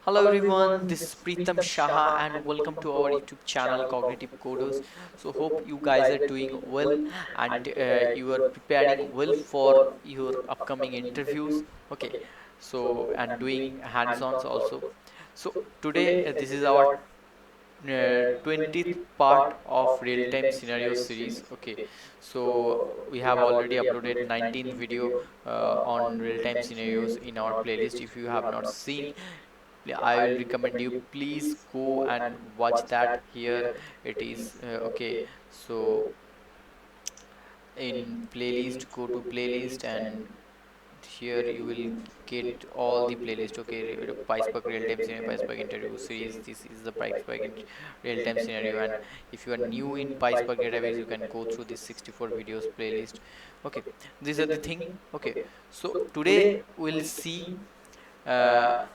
Hello everyone, this is Preetham Shaha and welcome to our YouTube channel Cognitive Coders. So hope you guys are doing well and you are preparing well for your upcoming interviews. Okay, so and doing hands-ons also. So today this is our 20th part of real-time scenario series. Okay, so we have already uploaded 19th video on real-time scenarios in our playlist. If you have not seen, I will recommend you please go and watch that. Here it is. Okay, so in playlist, go to playlist, and here you will get all the playlist. Okay, Pyspark real time scenario, Pyspark interview series. This is the real time scenario, and if you are new in Pyspark database, you can go through this 64 videos playlist. Okay, these are the thing. Okay, so today we'll see uh,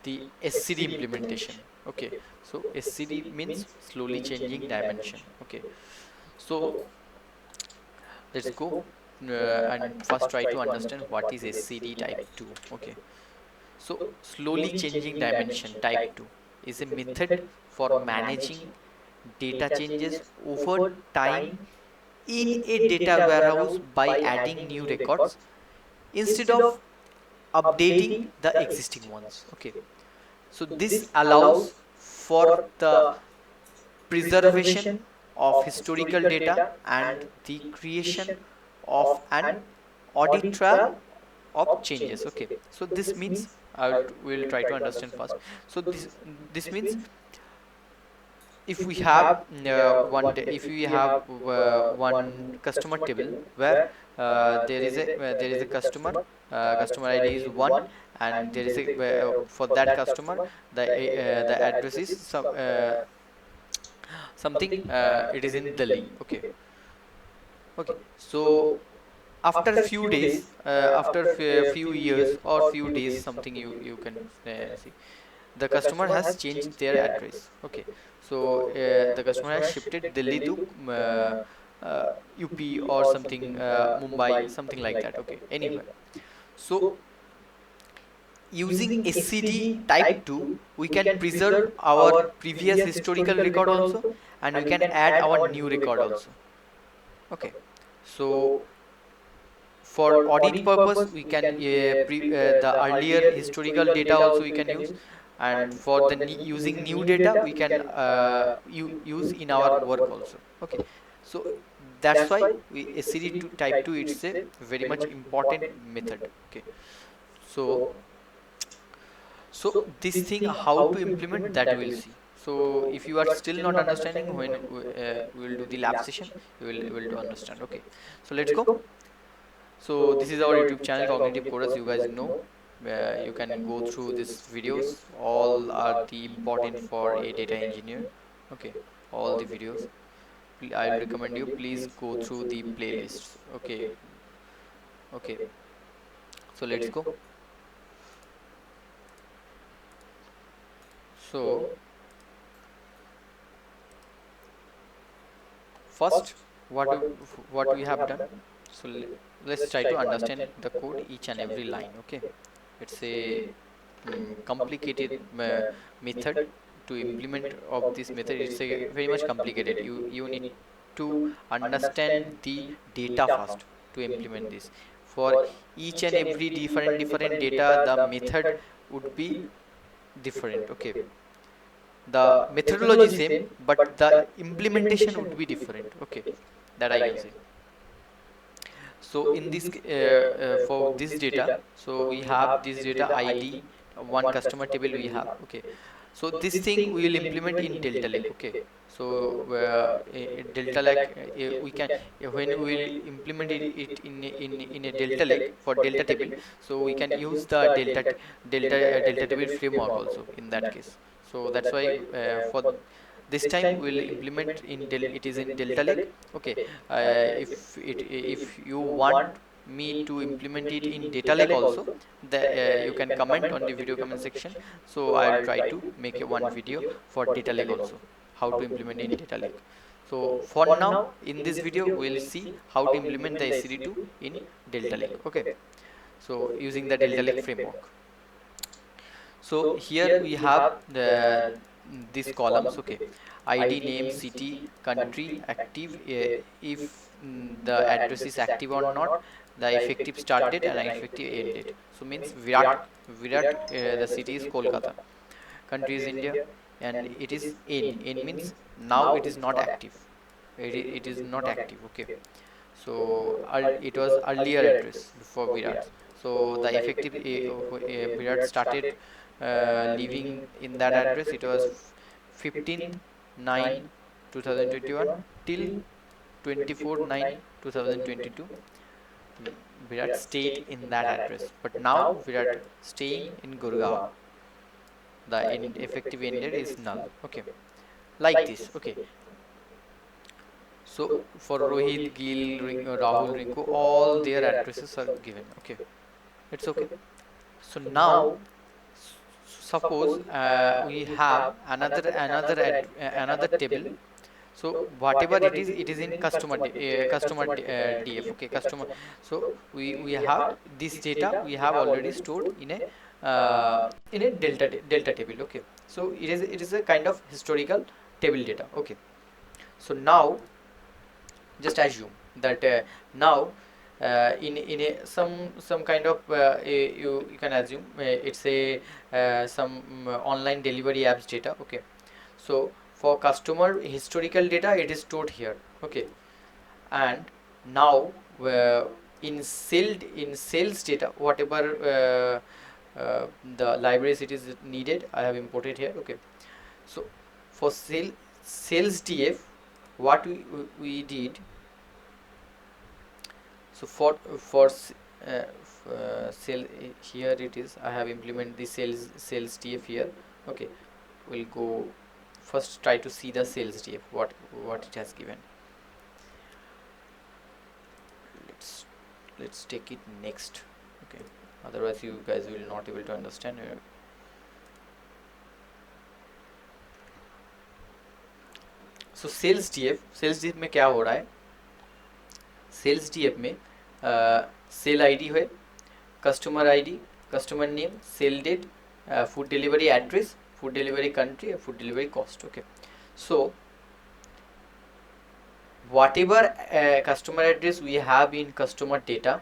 the SCD implementation. Okay, so SCD means slowly changing dimension. Okay, so let's go and first try to understand what is SCD type 2. Okay, so slowly changing dimension type 2 is a method for managing data changes over time in a data warehouse by adding new records instead of updating the existing ones. Okay, so this allows for the preservation of historical data and the creation of an audit trail of changes. Okay, so this means we'll try to understand first. So this means if we have if we have one customer table where there is a customer, customer ID is 1, and there is a for that customer the address is something, it is in Delhi. Okay, okay, so after few days, after few years or few days, something you can see, the customer has changed their address. Okay, so the customer has shifted Delhi to UP or something, Mumbai, something like that. Okay, anywhere. So using SCD type 2, we can preserve our previous historical record also, and we can add our new record also. Okay, so for audit purpose we can the earlier historical data also we can use, and for the using new data we can use in our work also. Okay, so that's why SCD type 2 it's a very much important method. Okay, so this thing how to implement that we'll see. So if you are still not understanding, when we will do the lab session, you will able to understand. Okay, so let's go. So this is our YouTube channel Cognitive Coders. You guys know, you can go through these videos. All are the important for a data engineer. Okay, all the videos. I'll recommend you please go through the playlists. Okay, okay. So let's go. So first, what we have done. So let's try to understand the code each and every line. Okay, it's a complicated method to implement of this method. It's a very much complicated. You need to understand the data first to implement this. For each and every different data, the method would be different. Okay, the methodology same, but the implementation would be different. Okay, that I can say. So in this for this data, so we have this data ID, one customer table we have. Okay, so this thing we will implement in Delta Lake. Okay, so Delta Lake, we can when we will implement it in a Delta Lake for Delta table, so we can use the Delta table framework also in that case. So that's why for this time we will implement in it is in Delta Lake. Okay, if you want me to implement it in Data Lake also, you can comment on the video comment section. So I'll try to make a one video for Data Lake also, how to implement in Data Lake. So for now in this video we'll see how to implement the SCD2 in Delta Lake. Okay, so using the Delta Lake framework. So here we have the these columns, okay, ID, name, city, country, active, if the address is active or not, the effective start date and effective end date. So means Virat, the city is Kolkata, country is India, and it is N means now it is not active, it is not active, okay. So it was earlier address before Virat. So the effective Virat started living in that address. It was 15th 9 2021 till 24 9 2022. Virat stayed in that address, but now Virat staying in Gurgaon. The effective end date is null. Okay, like this. Okay, so for Rohit, Gil, Rahul, Rinku, all their addresses are given. Okay, it's okay. So now, suppose we have another table. So whatever it is in DF. Okay, customer. So we have this data we have already stored in a delta table. Okay, so it is a kind of historical table data. Okay, so now just assume that now in a some kind of you can assume it's a some online delivery apps data. Okay, so for customer historical data it is stored here. Okay, and now in sales data whatever the libraries it is needed I have imported here. Okay, so for sales DF what we did. So sale here it is I have implemented the sales TF here. Okay, we'll go first try to see the sales TF what it has given. Let's take it next. Okay, otherwise you guys will not able to understand. So sales TF में क्या हो रहा है? Sales DF में sale ID है, customer ID, customer name, sale date, food delivery address, food delivery country, food delivery cost. Okay, so whatever customer address we have in customer data,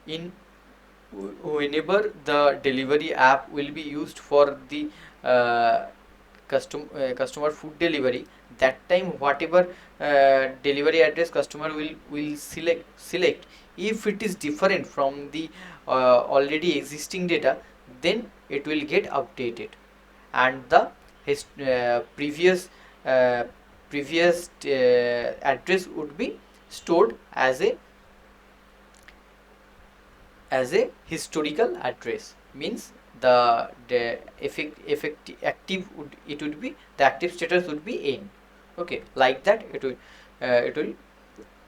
in whenever the delivery app will be used for the customer food delivery, that time whatever delivery address customer will select, if it is different from the already existing data, then it will get updated, and the previous address would be stored as a historical address. Means the active would be the active status would be N. Okay, like that it will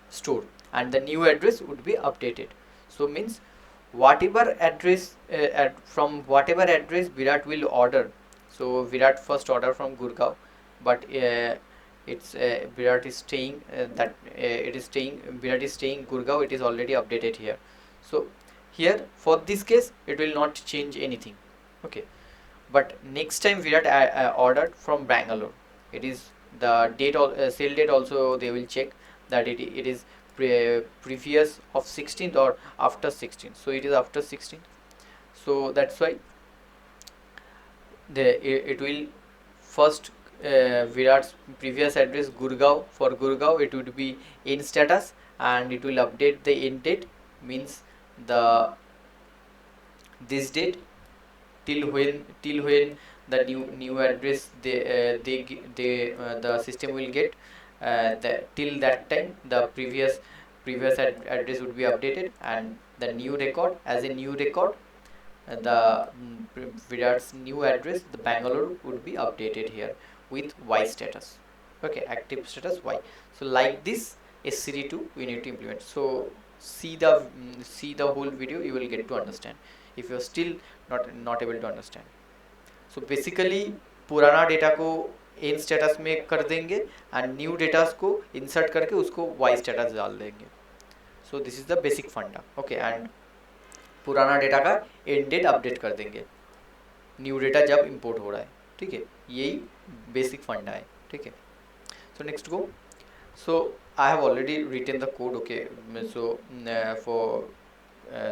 store, and the new address would be updated. So means whatever address from whatever address Virat will order. So Virat first order from Gurgaon, but it's Virat is staying Virat is staying Gurgaon. It is already updated here. So here for this case it will not change anything. Okay, but next time Virat ordered from Bangalore, it is the date sale date also they will check that it is previous of 16th or after 16th. So it is after 16th. So that's why it will first Virat's previous address Gurgaon. For Gurgaon it would be in status, and it will update the end date, means the this date till when the new address the system will get till that time the previous address would be updated, and the new record as a new record the Virat's new address the Bangalore would be updated here with Y status. Okay, active status Y. So like this SCD2 we need to implement. So see the whole video, you will get to understand if you are still not able to understand. So basically पुराना data को in status में कर देंगे and new data को insert करके उसको Y status डाल देंगे. So this is the basic फंडा. ओके, एंड पुराना डेटा का एंड डेट अपडेट कर देंगे. न्यू डेटा जब इंपोर्ट हो रहा है, ठीक है, यही बेसिक फंडा है, ठीक है। So next go. So I have already written the code, okay. So for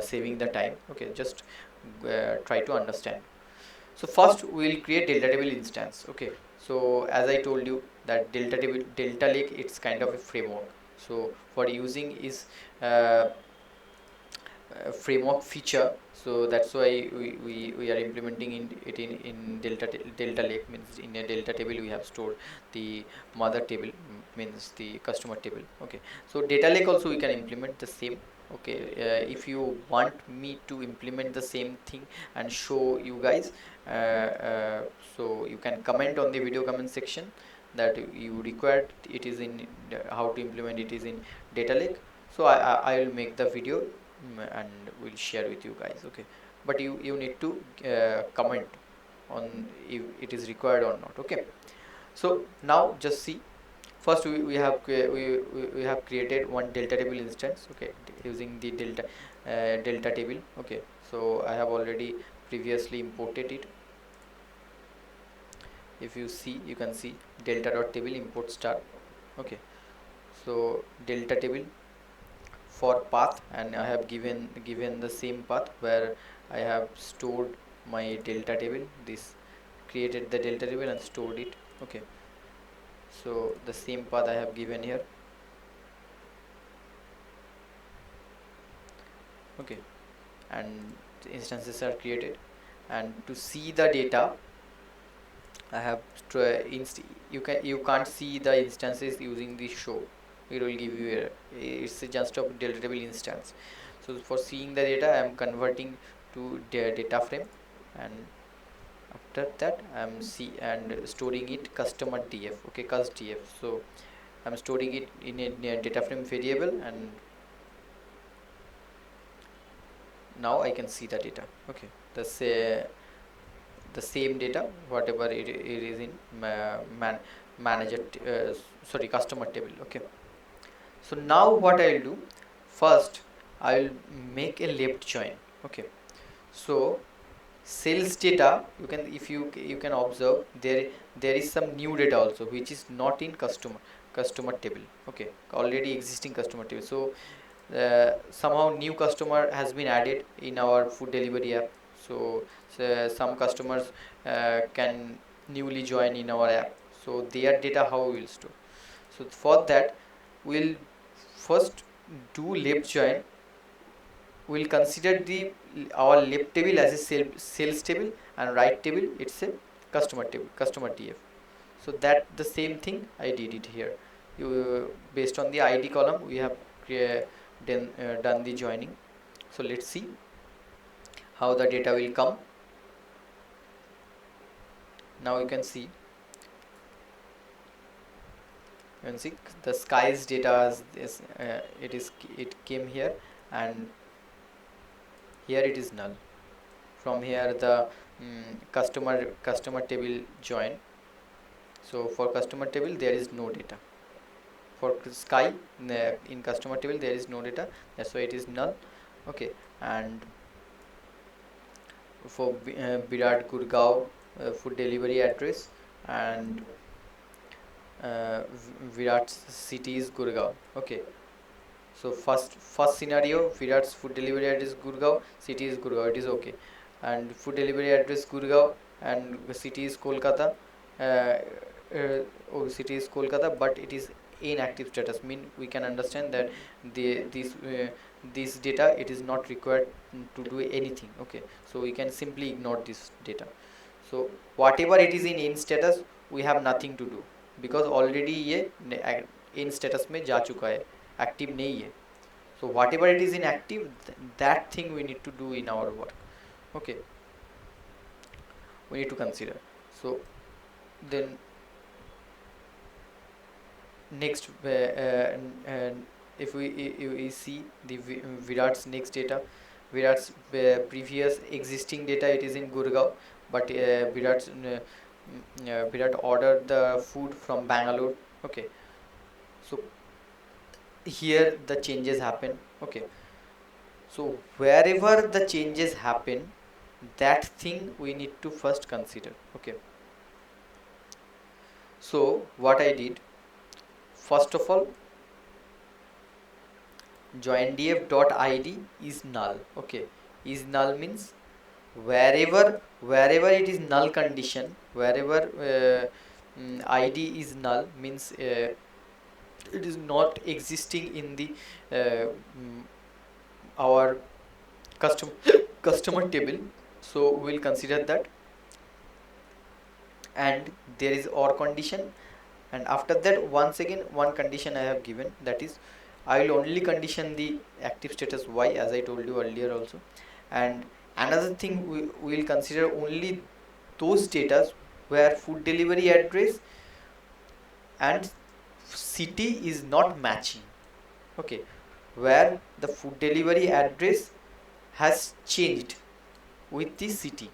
saving the time, okay, just try to understand. So first we will create delta table instance, okay. So as I told you that delta lake, it's kind of a framework. So for using is framework feature, so that's why we are implementing in delta lake, means in a delta table we have stored the mother table, means the customer table, okay. So data lake also we can implement the same, okay. If you want me to implement the same thing and show you guys, so you can comment on the video comment section that you required it is in how to implement it is in data lake. So I will make the video, and we'll share with you guys, okay. But you need to comment on if it is required or not, okay. So now just see. First we have created one delta table instance, okay, using the delta table, okay. So I have already previously imported it. If you see, you can see delta dot table import star, okay. So delta table for path, and I have given the same path where I have stored my delta table, this created the delta table and stored it, okay. So the same path I have given here, okay, and the instances are created. And to see the data, I have you can't see the instances using the show. It will give you it's just a delta table instance. So for seeing the data, I am converting to the data frame, and after that I am storing it customer df, okay, cus df. So I'm storing it in a data frame variable, and now I can see the data, okay. The same data whatever it is in manager sorry, customer table, okay. So now what I'll do, first I'll make a left join, okay. So sales data, you can, if you can observe, there is some new data also which is not in customer table, okay, already existing customer table. So somehow new customer has been added in our food delivery app. So, some customers can newly join in our app, so their data how we will store. So for that we'll first do left join. We'll consider the our left table as a sales table, and right table it's a customer table, customer tf. So that the same thing I did it here. You based on the id column we have done the joining. So let's see how the data will come. Now you can see the skies data as this, it came here, and here it is null. From here the customer table join. So for customer table there is no data. For sky in customer table there is no data, that's why it is null, okay. And for Virat Gurgaon food delivery address, and Virat's city is Gurgaon, okay. So first scenario, Virat's food delivery address Gurgaon, city is Gurgaon, it is okay. And food delivery address Gurgaon and the city is Kolkata. City is Kolkata, but it is inactive status. Mean we can understand that this data it is not required to do anything. Okay, so we can simply ignore this data. So whatever it is in status, we have nothing to do because already ये in status में जा चुका है, active नहीं है. So whatever it is inactive, that thing we need to do in our work. Okay, we need to consider. So then next, if we see the Virat's next data, Virat's previous existing data it is in Gurgaon, but Virat ordered the food from Bangalore. Okay, so here the changes happen. Okay, so wherever the changes happen, That thing we need to first consider. Okay, so what I did, first of all, joindf.id is null. Okay, is null means wherever it is null condition, wherever id is null means it is not existing in the uh, mm, our custom customer table, so we'll consider that. And there is or condition, and after that once again one condition I have given, that is I will only condition the active status y, as I told you earlier also. And another thing, we will consider only those data where food delivery address and city is not matching. Okay, where the food delivery address has changed with the city,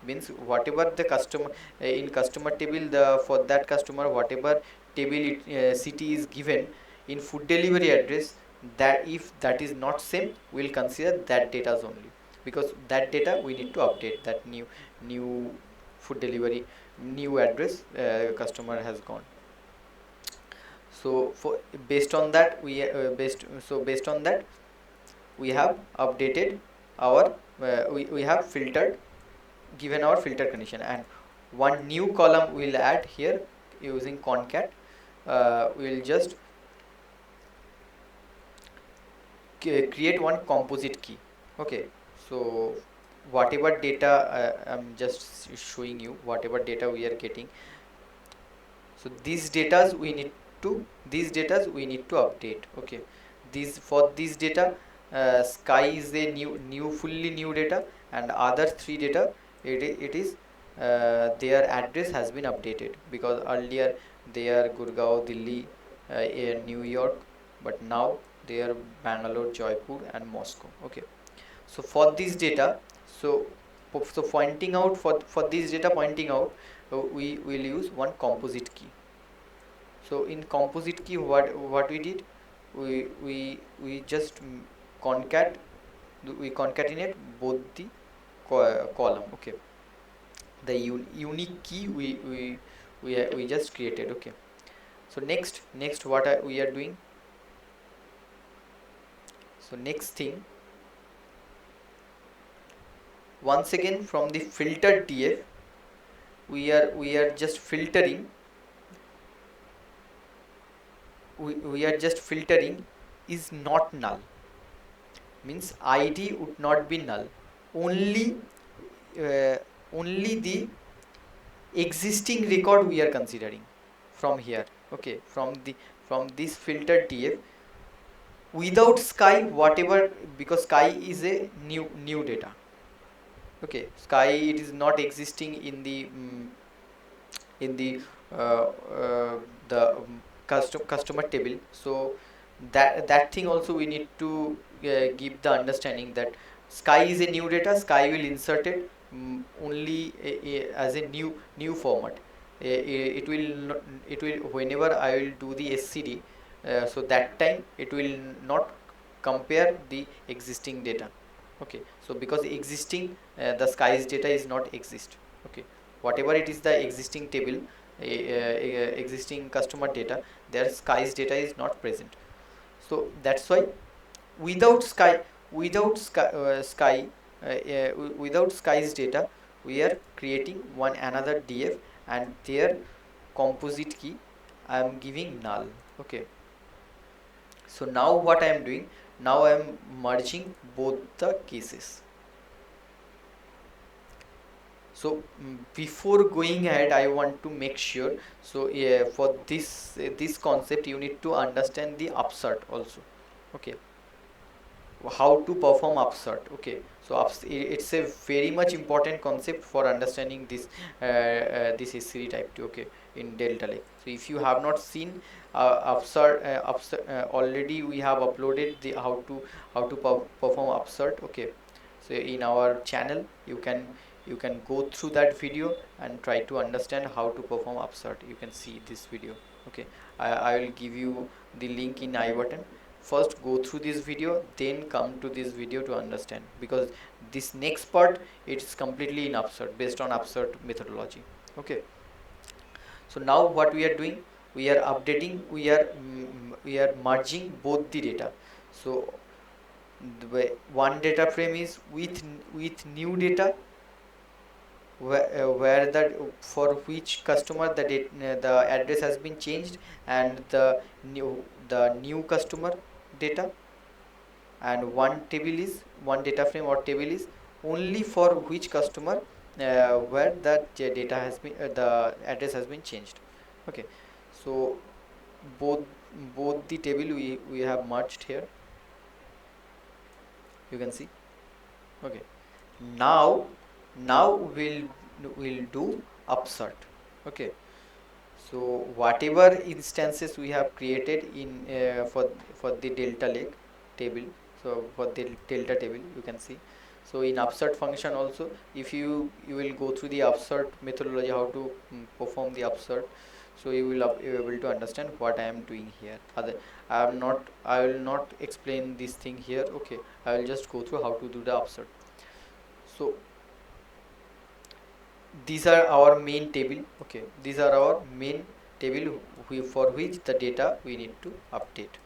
means whatever the customer in customer table, the for that customer whatever table city is given in food delivery address, that if that is not same, we will consider that data only, because that data we need to update, that new food delivery new address customer has gone. So for based on that based on that we have updated our we have filtered, given our filter condition, and one new column we'll add here using concat. We'll just create one composite key. Okay, so whatever data I'm just showing you, whatever data we are getting, so these datas we need to update. Okay, these for this data, sky is a new fully new data, and other three data, it is their address has been updated, because earlier they are Gurgaon, Delhi, New York, but now they are Bangalore, Jaipur and Moscow. Okay, so for this data, so pointing out for this data pointing out, we will use one composite key. So in composite key, what we did, we just concat we concatenate both the column. Okay, the unique key we just created. Okay, so next what we are doing, so next thing, once again from the filtered df, we are just filtering, we are just filtering is not null, means id would not be null, only uh, only the existing record we are considering from here. Okay, from this filtered df without sky, whatever, because sky is a new data. Okay, sky, it is not existing in the in the uh, uh, customer table, so that thing also we need to give the understanding that sky is a new data, sky will insert it only as a new format. It will not, it will, whenever I will do the SCD, so that time it will not compare the existing data. Okay, so because existing the skies data is not exist. Okay, whatever it is the existing table, existing customer data, their skies data is not present. So that's why without sky without sky, without skies data, we are creating one another df, and their composite key I am giving null. Okay, so now what I am doing, now I am merging both the cases. So before going ahead, I want to make sure, so for this concept you need to understand the upsert also. Okay, how to perform upsert. Okay, so it's a very much important concept for understanding this SCD type 2. Okay, in Delta Lake. So if you have not seen upsert, already we have uploaded the how to perform upsert. Okay, so in our channel you can go through that video and try to understand how to perform upsert. You can see this video. Okay, I will give you the link in I button first go through this video, then come to this video to understand, because this next part, it's completely in Upsert, based on Upsert methodology. Okay, so now what we are doing, we are updating, we are merging both the data. So the one data frame is with new data, where that for which customer the address has been changed, and the new customer data. And one data frame or table is only for which customer, where that data has been, the address has been changed. Okay, so both both the table we have merged here, you can see. Okay, now we'll do Upsert. Okay, so whatever instances we have created in for the delta lake table, so for the delta table, you can see. So in Upsert function also, if you will go through the Upsert methodology, how to perform the Upsert, so you will you able to understand what I am doing here. I will not explain this thing here. Okay, I will just go through how to do the Upsert. So these are our main table. Okay, these are our main table for which the data we need to update.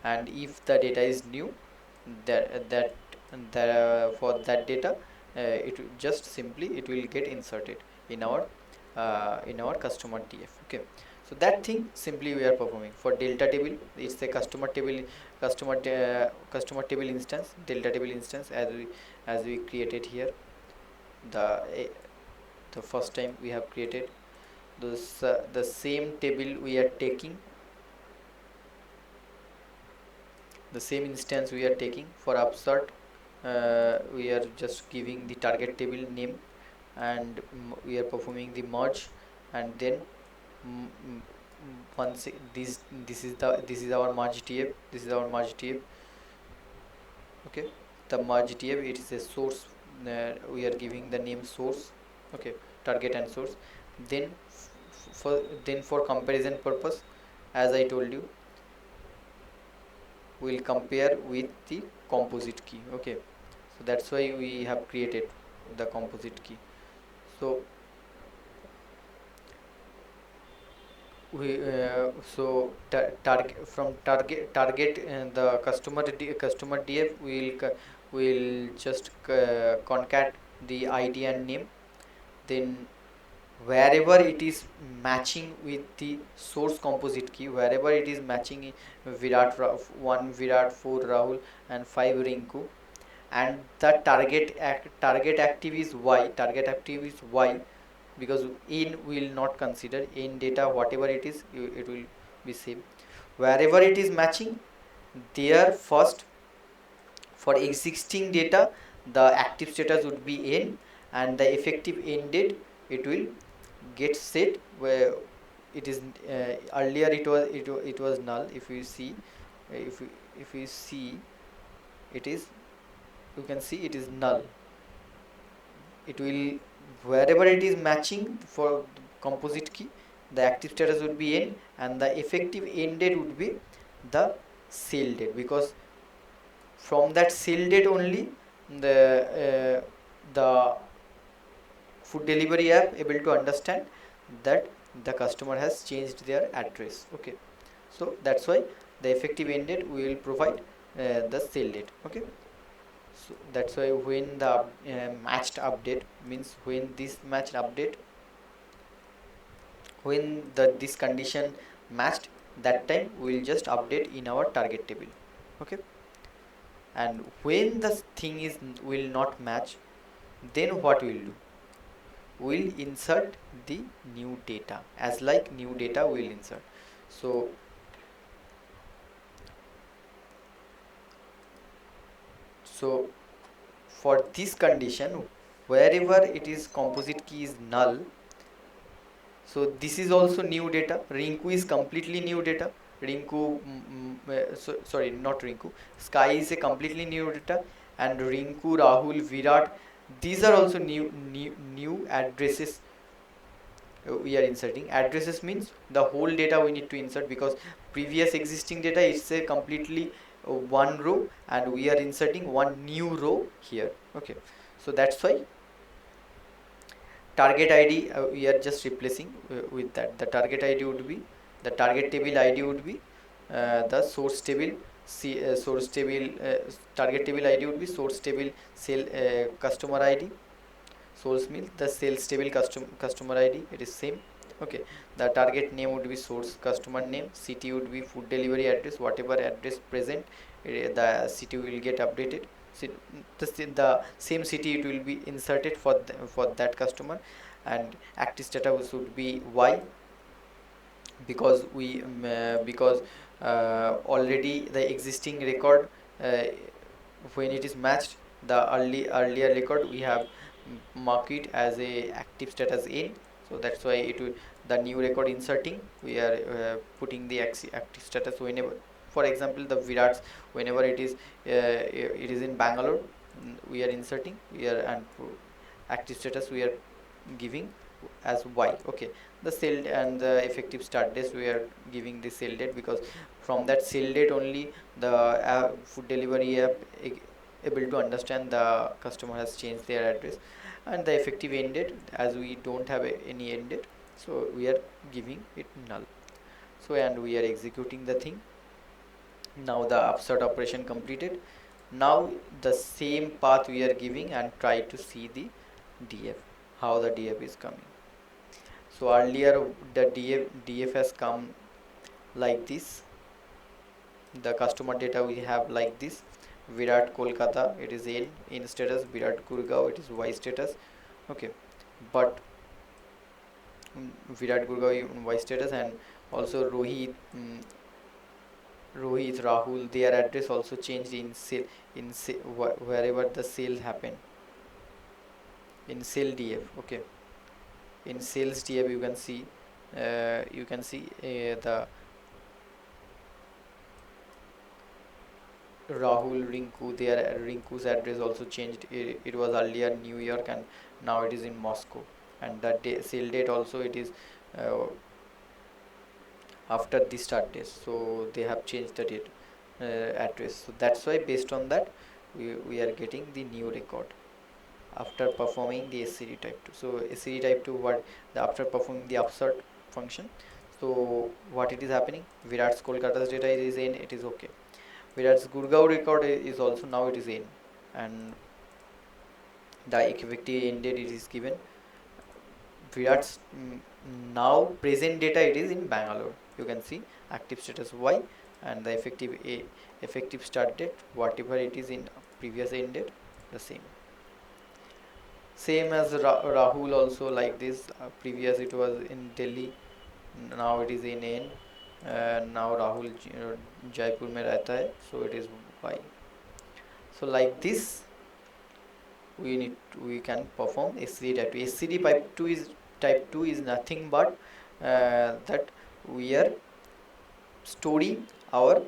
And if the data is new, that for that data, just simply it will get inserted in our customer TF. Okay, so that thing simply we are performing for delta table. It's a customer table instance, delta table instance, as we created here. The the first time we have created this, the same table we are taking, the same instance we are taking for Upsert. We are just giving the target table name, and we are performing the merge. And then mm, mm, once this is our merge TF, this is our merge TF. Okay, the merge TF, it is a source. We are giving the name source. Okay, target and source. Then for comparison purpose, as I told you, we will compare with the composite key. Okay, so that's why we have created the composite key. So so target the customer DF, will just concat the ID and name. Then wherever it is matching with the source composite key, wherever it is matching, Virat 1 Virat, 4 Rahul, and 5 Rinku, and the target active is y, because in will not consider in data, whatever it is, it will be same. Wherever it is matching, there first, for existing data, the active status would be n, and the effective end date, it will get set, where it is earlier it was null. If you see, if you see, it is, you can see it is null. It will, wherever it is matching for composite key, the active status would be n, and the effective end date would be the sale date, because from that sale date only the food delivery app able to understand that the customer has changed their address. Okay, so that's why the effective end date we will provide the sale date. Okay, so that's why when the matched update, means when this matched update, when this condition matched, that time we will just update in our target table. Okay, and when the thing is will not match, then what we will do, we will insert the new data, as like new data we will insert. So for this condition, wherever it is composite key is null, so this is also new data. Rinku is completely new data. Sorry, not Rinku, Sky is a completely new data, and Rinku, Rahul, Virat, these are also new addresses. We are inserting addresses, means the whole data we need to insert, because previous existing data is a completely one row, and we are inserting one new row here. Okay, so that's why target id we are just replacing with that. The target id would be, the target table id would be the source table source table target table id would be source table sale customer id. Source means the sales table customer id, it is same. Okay, the target name would be source customer name, city would be food delivery address, whatever address present, the city will get updated. So the same city it will be inserted for that customer. And active status would be y, because because already the existing record, when it is matched the earlier record, we have mark it as a active status in. So that's why it will, the new record inserting, we are putting the active status whenever, for example the Virat's, whenever it is in Bangalore, we are inserting, we are, and active status we are giving as y. Okay, the sale and the effective start dates we are giving the sale date, because from that sale date only the food delivery app able to understand the customer has changed their address. And the effective end date, as we don't have any end date, so we are giving it null. So and we are executing the thing. Now the upsert operation completed. Now the same path we are giving, and try to see the df, how the df is coming. So earlier the df has come like this. The customer data we have like this: Virat Kolkata, it is in status; Virat Gurgaon, it is y status. Okay, but Virat Gurgaon in y status, and also Rohit, Rahul, their address also changed in sale, wherever the sale happened, in sale df. Okay, in sales df you can see the Rahul, Rinku, their Rinku's address also changed. It was earlier New York, and now it is in Moscow. And the sale date also, it is uh, after the start date. So they have changed the date address. So that's why based on that we are getting the new record after performing the SCD type 2. So SCD type 2, what the after performing the upsert function. So what it is happening? Virat's Kolkata's data is in, it is okay. Whereas Gurgaon record is also now it is in, and the effective end date it is given. Virat's now present data it is in Bangalore. You can see active status y, and the effective start date whatever it is in previous end date, the same. Same as Rahul also like this. Previous it was in Delhi, now it is in N. Now Rahul Jaipur में रहता है, so it is Y. So like this we can perform SCD type 2. SCD type 2 is nothing but that we are storing our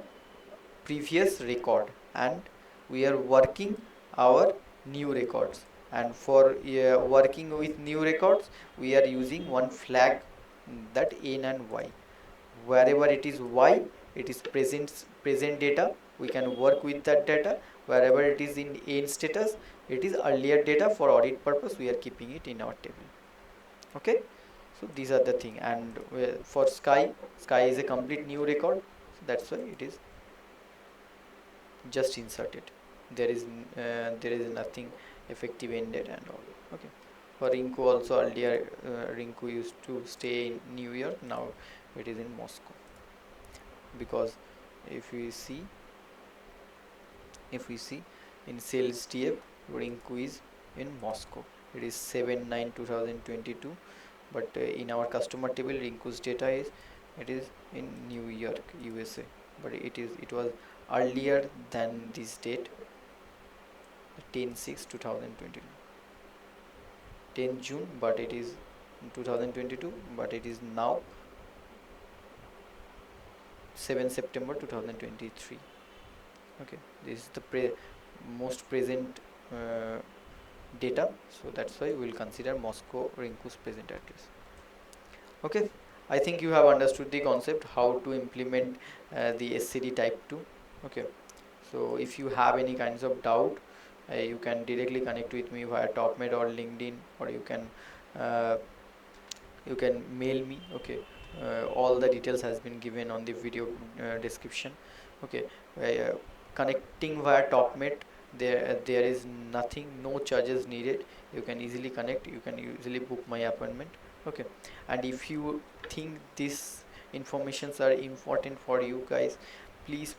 previous record, and we are working our new records. And for working with new records, we are using one flag, that N and Y. Wherever it is Y, it is present data, we can work with that data. Wherever it is in N status, it is earlier data. For audit purpose, we are keeping it in our table. Okay, so these are the thing. And for sky is a complete new record, so that's why it is just inserted. There is nothing effective ended and all. Okay, for Rinku also, earlier Rinku used to stay in New York, now it is in Moscow. Because if we see in sales TF, Rinku is in Moscow, it is 7/9/2022. But in our customer table, Rinku's data is, it is in New York, USA. But it was earlier than this date, 10/6/2022, 10 June, but it is 2022, but it is now 7 September 2023. Okay, this is the most present data, so that's why we will consider Moscow Rinku's present address. Okay, I think you have understood the concept how to implement the SCD type 2. Okay, So if you have any kinds of doubt, you can directly connect with me via topmed or LinkedIn, or uh, you can mail me. Okay, all the details has been given on the video description. Okay, uh, connecting via topmed, there is nothing, no charges needed. You can easily connect, you can easily book my appointment. Okay, and if you think this informations are important for you guys, please,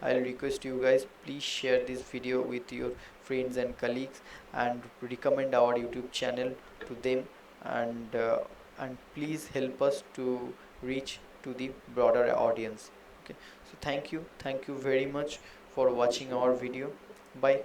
I'll request you guys, please share this video with your friends and colleagues, and recommend our YouTube channel to them, and please help us to reach to the broader audience. Okay, so thank you very much for watching our video. Bye.